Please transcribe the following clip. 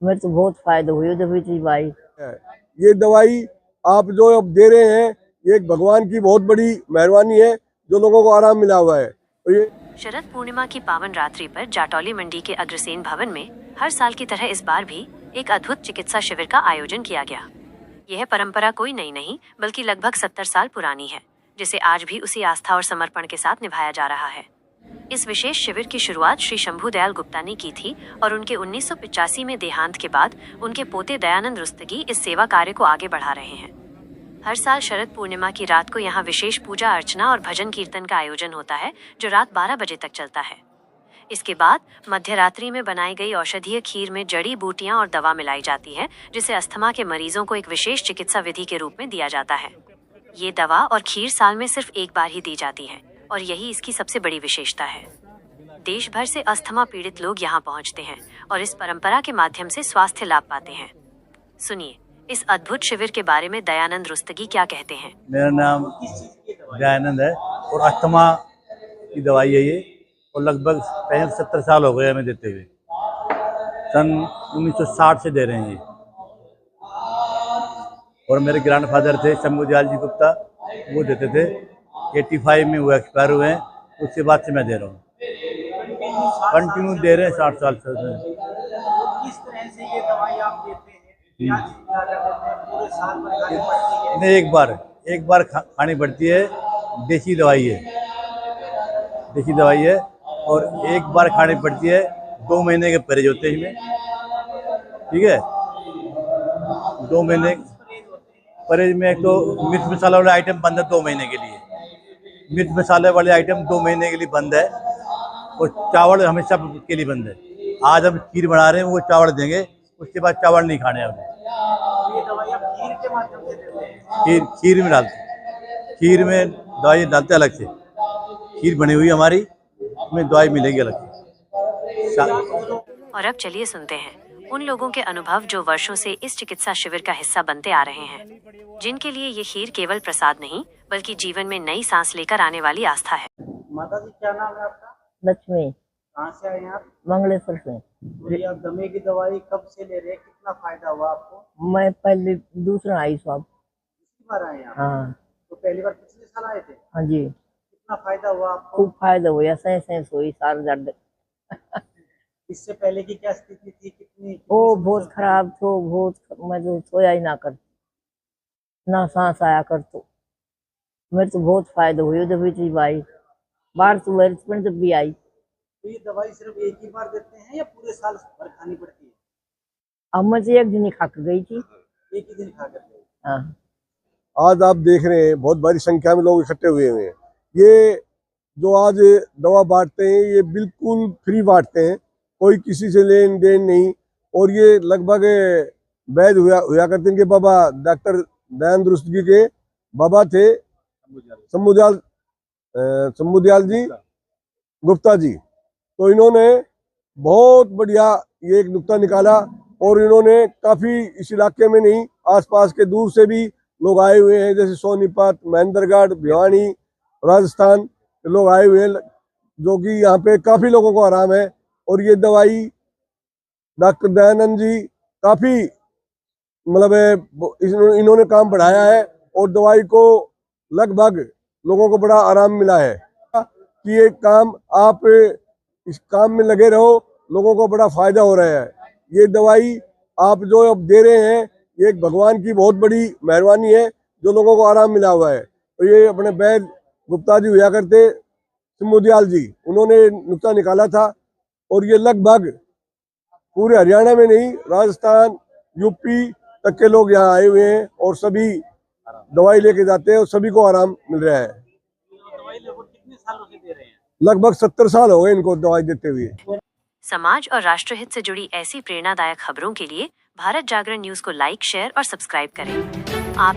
मेरे तो बहुत फायदा हुई दवाई भाई। ये दवाई आप जो अब दे रहे हैं, ये एक भगवान की बहुत बड़ी मेहरबानी है, जो लोगों को आराम मिला हुआ है। तो ये शरद पूर्णिमा की पावन रात्रि पर जाटौली मंडी के अग्रसेन भवन में हर साल की तरह इस बार भी एक अद्भुत चिकित्सा शिविर का आयोजन किया गया। यह परंपरा कोई नई नहीं बल्कि लगभग 70 साल पुरानी है, जिसे आज भी उसी आस्था और समर्पण के साथ निभाया जा रहा है। इस विशेष शिविर की शुरुआत श्री शंभू दयाल गुप्ता ने की थी और उनके 1985 में देहांत के बाद उनके पोते दयानंद रुस्तगी इस सेवा कार्य को आगे बढ़ा रहे हैं। हर साल शरद पूर्णिमा की रात को यहाँ विशेष पूजा अर्चना और भजन कीर्तन का आयोजन होता है, जो रात 12 बजे तक चलता है। इसके बाद मध्य रात्रि में बनाई गई औषधीय खीर में जड़ी बूटियां और दवा मिलाई जाती है, जिसे अस्थमा के मरीजों को एक विशेष चिकित्सा विधि के रूप में दिया जाता है। ये दवा और खीर साल में सिर्फ एक बार ही दी जाती है और यही इसकी सबसे बड़ी विशेषता है। देश भर से अस्थमा पीड़ित लोग यहाँ पहुँचते हैं और इस परंपरा के माध्यम से स्वास्थ्य लाभ पाते हैं। सुनिए इस अद्भुत शिविर के बारे में दयानंद रुस्तगी क्या कहते हैं। मेरा नाम दयानंद है और अस्थमा की दवाई है ये, और लगभग 65-70 साल हो गए हमें देते हुए। सन 1960 से दे रहे हैं ये। और मेरे ग्रैंडफादर थे शंभू दयाल जी गुप्ता, वो देते थे। 85 में वो एक्सपायर हुए हैं, उसके बाद से मैं दे रहा हूँ। कंटिन्यू दे रहे हैं 60 साल से। किस तरह से ये दवाई आप देते हैं? क्या चिंता करते हैं? पूरे साल भर खानी पड़ती है? नहीं, एक बार खानी पड़ती है। देसी दवाई है, देसी दवाई है, और एक बार खानी पड़ती है। 2 महीने के परहेज होते हैं इसमें, ठीक है। 2 महीने परहेज में एक तो मिर्च मसाला वाले आइटम बंद है 2 महीने के लिए। मिर्च मसाले वाले आइटम 2 महीने के लिए बंद है, और चावल हमेशा के लिए बंद है। आज हम खीर बना रहे हैं, वो चावल देंगे, उसके बाद चावल नहीं खाने हमें। ये दवाई आप खीर के माध्यम से देते हैं? खीर में डालते हैं, खीर में दवाई डालते अलग से। खीर बनी हुई हमारी, उसमें दवाई मिलेगी अलग से। और अब चलिए सुनते हैं उन लोगों के अनुभव जो वर्षों से इस चिकित्सा शिविर का हिस्सा बनते आ रहे हैं, जिनके लिए ये खीर केवल प्रसाद नहीं बल्कि जीवन में नई सांस लेकर आने वाली आस्था है। माता जी, क्या नाम है आपका? लक्ष्मी। कहाँ से आए हैं आप? मंगलेश्वर से। तो ये आप दमे की दवाई कब से ले रहे हैं? कितना फायदा हुआ आपको? मैं पहले दूसरा आई साहब। दूसरी बार आए हैं आप? हाँ। तो पहली बार पिछले साल आए थे? हाँ जी। कितना फायदा हुआ आपको? खूब फायदा हुआ, सैंस हुई सार दर्द। इससे पहले की क्या स्थिति थी? कितनी बहुत खराब थो, बहुत मैं तो सोया ही ना कर, ना सांस आया कर। तो मेरे तो बहुत फायदा हुई दवाई भाई। बाहर तो मेरे जब भी आई। तो ये दवाई सिर्फ एक ही बार देते हैं या पूरे साल भर खानी पड़ती है? अब मुझे एक दिन ही खा के गई थी। एक ही दिन खा कर? हाँ। आज आप देख रहे हैं बहुत बड़ी संख्या में लोग इकट्ठे हुए हैं। ये जो आज दवा बांटते हैं, ये बिल्कुल फ्री बांटते हैं, कोई किसी से लेन देन नहीं। और ये लगभग वैध हुआ करते इनके बाबा डॉक्टर दयानंद रुस्तगी के बाबा थे शंभू दयाल जी गुप्ता जी। तो इन्होंने बहुत बढ़िया ये एक नुक्ता निकाला, और इन्होंने काफ़ी इस इलाके में नहीं, आसपास के दूर से भी लोग आए हुए हैं, जैसे सोनीपत, महेंद्रगढ़, भिवानी, राजस्थान के लोग आए हुए हैं, जो कि यहाँ पे काफ़ी लोगों को आराम है। और ये दवाई डॉक्टर दयानंद जी काफ़ी मतलब इन्होंने काम बढ़ाया है, और दवाई को लगभग लोगों को बड़ा आराम मिला है। कि ये काम आप इस काम में लगे रहो, लोगों को बड़ा फायदा हो रहा है। ये दवाई आप जो अब दे रहे हैं, ये एक भगवान की बहुत बड़ी मेहरबानी है, जो लोगों को आराम मिला हुआ है। तो ये अपने वैद्य गुप्ता जी हुआ करते शंभू दयाल जी, उन्होंने नुक्ता निकाला था। और ये लगभग पूरे हरियाणा में नहीं, राजस्थान, यूपी तक के लोग यहाँ आए हुए हैं, और सभी दवाई लेके जाते हैं और सभी को आराम मिल रहा है। दवाई लगभग कितने सालों से दे रहे हैं? लगभग 70 साल हो गए इनको दवाई देते हुए। समाज और राष्ट्रहित से जुड़ी ऐसी प्रेरणादायक खबरों के लिए भारत जागरण न्यूज को लाइक, शेयर और सब्सक्राइब करें। आप